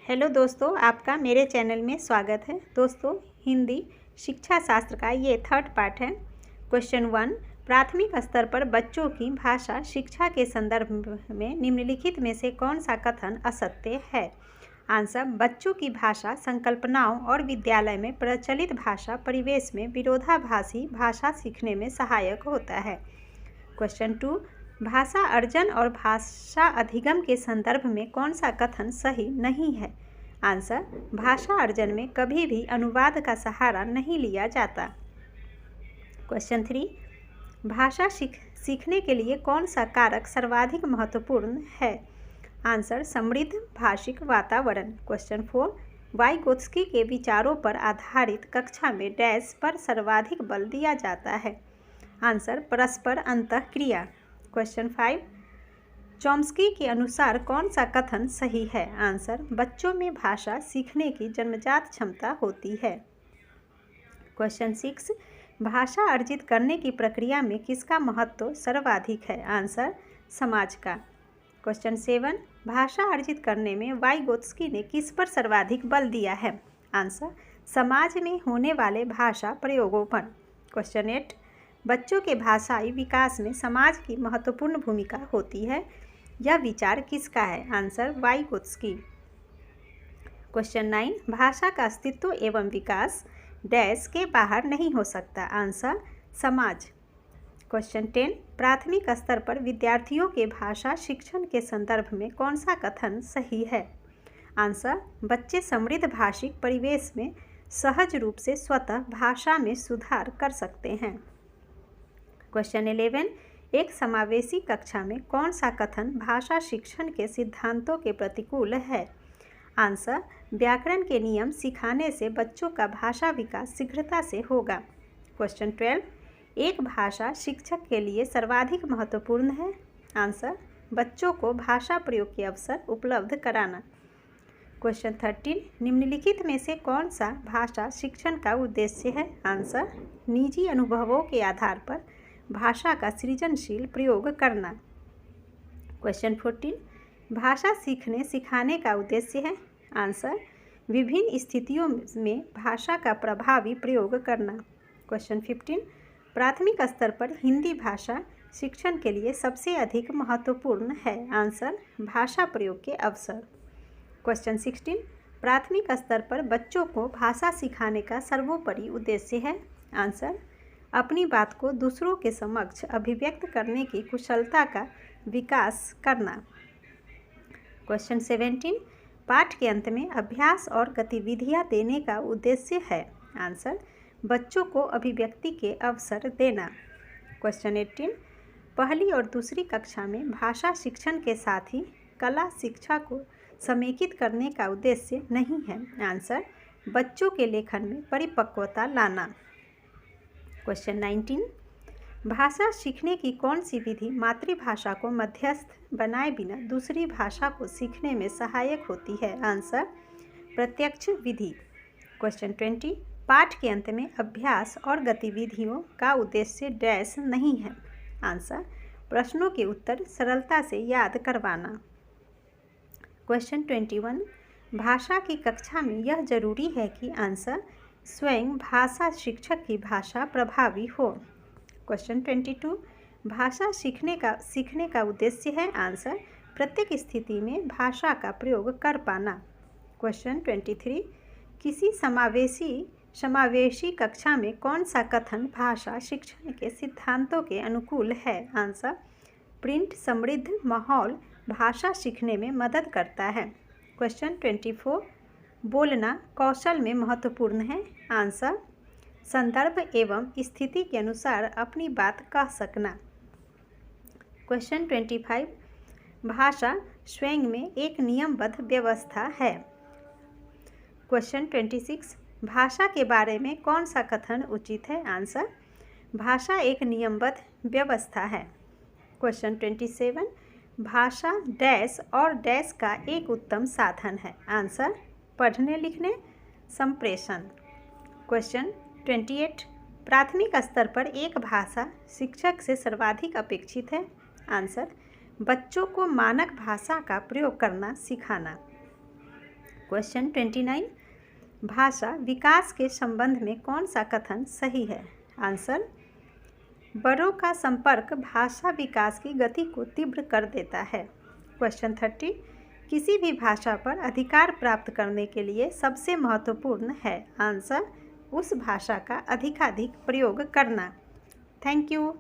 Hello दोस्तों, आपका मेरे चैनल में स्वागत है। दोस्तों, हिंदी शिक्षा शास्त्र का ये थर्ड पार्ट है। क्वेश्चन 1, प्राथमिक स्तर पर बच्चों की भाषा शिक्षा के संदर्भ में निम्नलिखित में से कौन सा कथन असत्य है? आंसर, बच्चों की भाषा संकल्पनाओं और विद्यालय में प्रचलित भाषा परिवेश में विरोधाभासी भाषा सीखने में सहायक होता है। क्वेश्चन 2, भाषा अर्जन और भाषा अधिगम के संदर्भ में कौन सा कथन सही नहीं है? आंसर, भाषा अर्जन में कभी भी अनुवाद का सहारा नहीं लिया जाता। क्वेश्चन 3, भाषा सीखने के लिए कौन सा कारक सर्वाधिक महत्वपूर्ण है? आंसर, समृद्ध भाषिक वातावरण। क्वेश्चन 4, वाइगोत्स्की के विचारों पर आधारित कक्षा में डैश पर सर्वाधिक बल दिया जाता है? आंसर, परस्पर अंतःक्रिया। क्वेश्चन 5, चॉम्स्की के अनुसार कौन सा कथन सही है? आंसर, बच्चों में भाषा सीखने की जन्मजात क्षमता होती है। क्वेश्चन 6, भाषा अर्जित करने की प्रक्रिया में किसका महत्व सर्वाधिक है? आंसर, समाज का। क्वेश्चन 7, भाषा अर्जित करने में वाइगोत्स्की ने किस पर सर्वाधिक बल दिया है? आंसर, समाज में होने वाले भाषा प्रयोगों पर। क्वेश्चन 8, बच्चों के भाषाई विकास में समाज की महत्वपूर्ण भूमिका होती है। यह विचार किसका है? Answer, Vygotsky. क्वेश्चन 9, भाषा का अस्तित्व एवं विकास डैश के बाहर नहीं हो सकता? आंसर, समाज। क्वेश्चन 10, प्राथमिक स्तर पर विद्यार्थियों के भाषा शिक्षण के संदर्भ में कौन सा कथन सही है? आंसर, बच्चे समृद्ध भाषिक परिवेश में सहज रूप से स्वतः भाषा में सुधार कर सकते हैं। क्वेश्चन 11, एक समावेशी कक्षा में कौन सा कथन भाषा शिक्षण के सिद्धांतों के प्रतिकूल है? आंसर, व्याकरण के नियम सिखाने से बच्चों का भाषा विकास शीघ्रता से होगा। क्वेश्चन 12, एक भाषा शिक्षक के लिए सर्वाधिक महत्वपूर्ण है? आंसर, बच्चों को भाषा प्रयोग के अवसर उपलब्ध कराना। क्वेश्चन 13, निम्नलिखित में से कौन सा भाषा शिक्षण का उद्देश्य है? आंसर, निजी अनुभवों के आधार पर भाषा का सृजनशील प्रयोग करना। क्वेश्चन 14, भाषा सीखने सिखाने का उद्देश्य है? आंसर, विभिन्न स्थितियों में भाषा का प्रभावी प्रयोग करना। क्वेश्चन 15, प्राथमिक स्तर पर हिंदी भाषा शिक्षण के लिए सबसे अधिक महत्वपूर्ण है? आंसर, भाषा प्रयोग के अवसर। क्वेश्चन 16, प्राथमिक स्तर पर बच्चों को भाषा सिखाने का सर्वोपरि उद्देश्य है? आंसर, अपनी बात को दूसरों के समक्ष अभिव्यक्त करने की कुशलता का विकास करना। क्वेश्चन 17, पाठ के अंत में अभ्यास और गतिविधियां देने का उद्देश्य है? आंसर, बच्चों को अभिव्यक्ति के अवसर देना। क्वेश्चन 18, पहली और दूसरी कक्षा में भाषा शिक्षण के साथ ही कला शिक्षा को समेकित करने का उद्देश्य नहीं है? आंसर, बच्चों के लेखन में परिपक्वता लाना। क्वेश्चन 19, भाषा सीखने की कौन सी विधि मातृभाषा को मध्यस्थ बनाए बिना दूसरी भाषा को सीखने में सहायक होती है? आंसर, प्रत्यक्ष विधि। क्वेश्चन 20, पाठ के अंत में अभ्यास और गतिविधियों का उद्देश्य डैश नहीं है? आंसर, प्रश्नों के उत्तर सरलता से याद करवाना। क्वेश्चन 21, भाषा की कक्षा में यह जरूरी है कि आंसर, स्वयं भाषा शिक्षक की भाषा प्रभावी हो। क्वेश्चन 22, भाषा सीखने का उद्देश्य है? आंसर, प्रत्येक स्थिति में भाषा का प्रयोग कर पाना। क्वेश्चन 23, किसी समावेशी कक्षा में कौन सा कथन भाषा शिक्षण के सिद्धांतों के अनुकूल है? आंसर, प्रिंट समृद्ध माहौल भाषा सीखने में मदद करता है। क्वेश्चन 24, बोलना कौशल में महत्वपूर्ण है? आंसर, संदर्भ एवं स्थिति के अनुसार अपनी बात कह सकना। क्वेश्चन 25, भाषा स्वयं में एक नियमबद्ध व्यवस्था है? क्वेश्चन 26, भाषा के बारे में कौन सा कथन उचित है? आंसर, भाषा एक नियमबद्ध व्यवस्था है। क्वेश्चन 27, भाषा डैश और डैश का एक उत्तम साधन है? आंसर, पढ़ने लिखने संप्रेषण। क्वेश्चन 28, प्राथमिक स्तर पर एक भाषा शिक्षक से सर्वाधिक अपेक्षित है? आंसर, बच्चों को मानक भाषा का प्रयोग करना सिखाना। क्वेश्चन 29, भाषा विकास के संबंध में कौन सा कथन सही है? आंसर, बड़ों का संपर्क भाषा विकास की गति को तीव्र कर देता है। क्वेश्चन 30, किसी भी भाषा पर अधिकार प्राप्त करने के लिए सबसे महत्वपूर्ण है? आंसर, उस भाषा का अधिकाधिक प्रयोग करना। Thank you.